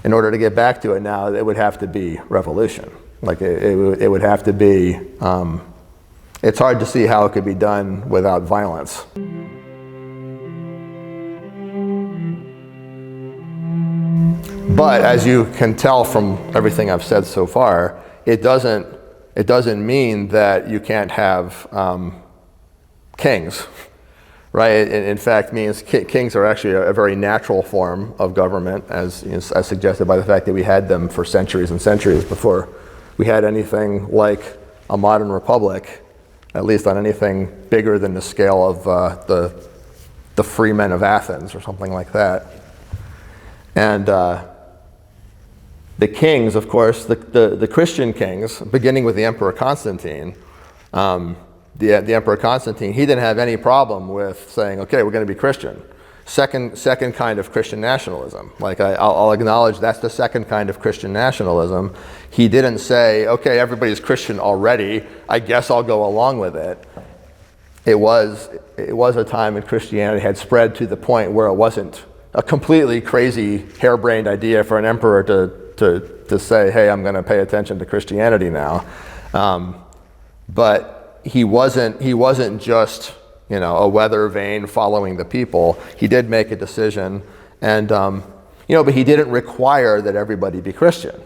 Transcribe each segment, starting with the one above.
In order to get back to it now, it would have to be revolution. Like it would have to be, it's hard to see how it could be done without violence. But as you can tell from everything I've said so far, it doesn't mean that you can't have kings, right? It in fact means kings are actually a very natural form of government, as suggested by the fact that we had them for centuries and centuries before we had anything like a modern republic, at least on anything bigger than the scale of the free men of Athens or something like that. And the kings, of course, the Christian kings, beginning with the Emperor Constantine, the Emperor Constantine, he didn't have any problem with saying, okay, we're going to be Christian. Second kind of Christian nationalism. Like I'll acknowledge that's the second kind of Christian nationalism. He didn't say, okay, everybody's Christian already, I guess I'll go along with it. It was a time when Christianity had spread to the point where it wasn't a completely crazy, harebrained idea for an emperor to say, hey, I'm going to pay attention to Christianity now. But he wasn't just, a weather vane following the people. He did make a decision, and but he didn't require that everybody be Christian.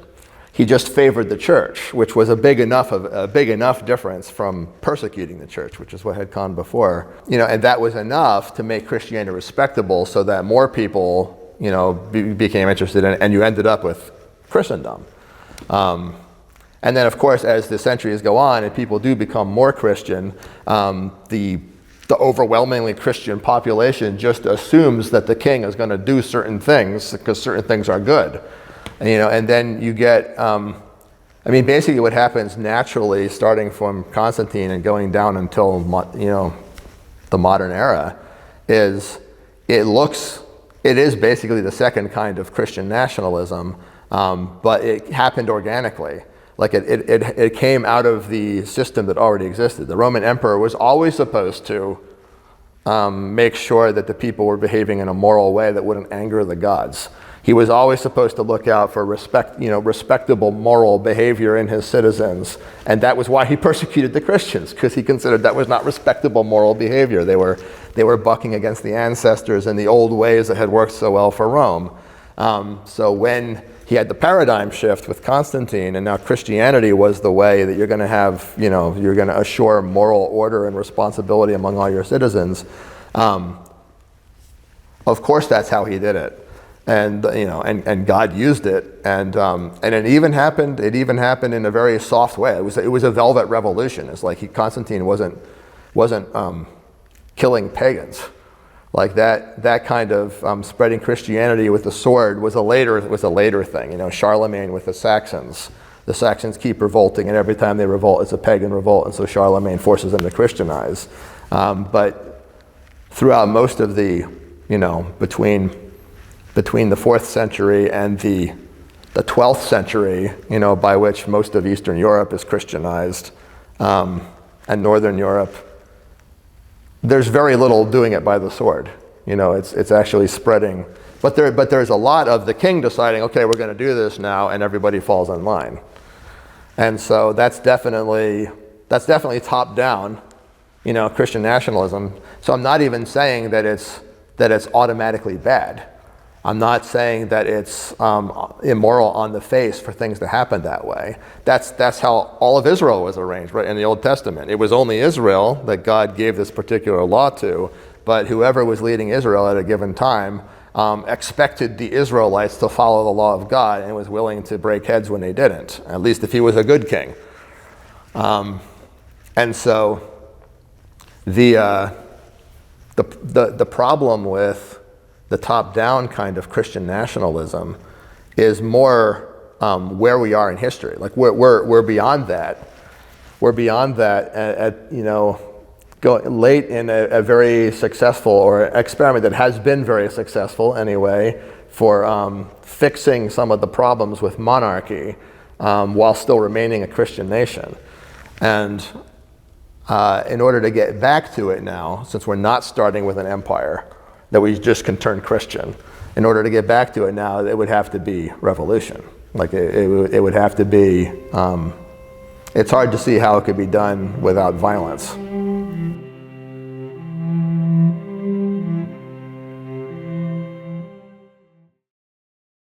He just favored the church, which was a big enough difference from persecuting the church, which is what had gone before. And that was enough to make Christianity respectable, so that more people, became interested in it, and you ended up with Christendom. And then, of course, as the centuries go on and people do become more Christian, the overwhelmingly Christian population just assumes that the king is going to do certain things because certain things are good. And then you get, basically what happens naturally, starting from Constantine and going down until, the modern era, is it is basically the second kind of Christian nationalism, but it happened organically. Like it came out of the system that already existed. The Roman emperor was always supposed to make sure that the people were behaving in a moral way that wouldn't anger the gods. He was always supposed to look out for respectable moral behavior in his citizens, and that was why he persecuted the Christians, because he considered that was not respectable moral behavior. They were bucking against the ancestors and the old ways that had worked so well for Rome. So when he had the paradigm shift with Constantine, and now Christianity was the way that you're going to have, you're going to assure moral order and responsibility among all your citizens. Of course, that's how he did it, and and God used it, and it even happened. It even happened in a very soft way. It was a velvet revolution. It's like Constantine wasn't killing pagans. Like that kind of spreading Christianity with the sword was a later thing. Charlemagne with the Saxons. The Saxons keep revolting, and every time they revolt, it's a pagan revolt, and so Charlemagne forces them to Christianize. But throughout most of the, between the 4th century and the 12th century, by which most of Eastern Europe is Christianized, and Northern Europe, there's very little doing it by the sword. It's actually spreading. But there's a lot of the king deciding, okay, we're going to do this now, and everybody falls in line. And so that's definitely top down, Christian nationalism. So I'm not even saying that it's automatically bad. I'm not saying that it's immoral on the face for things to happen that way. That's how all of Israel was arranged, right, in the Old Testament. It was only Israel that God gave this particular law to, but whoever was leading Israel at a given time expected the Israelites to follow the law of God and was willing to break heads when they didn't, at least if he was a good king. And so the problem with the top-down kind of Christian nationalism is more where we are in history. Like we're beyond that. We're beyond that at late in a very successful or experiment that has been very successful anyway for fixing some of the problems with monarchy while still remaining a Christian nation. And in order to get back to it now, since we're not starting with an empire that we just can turn Christian, in order to get back to it now, it would have to be revolution. Like it would have to be, it's hard to see how it could be done without violence.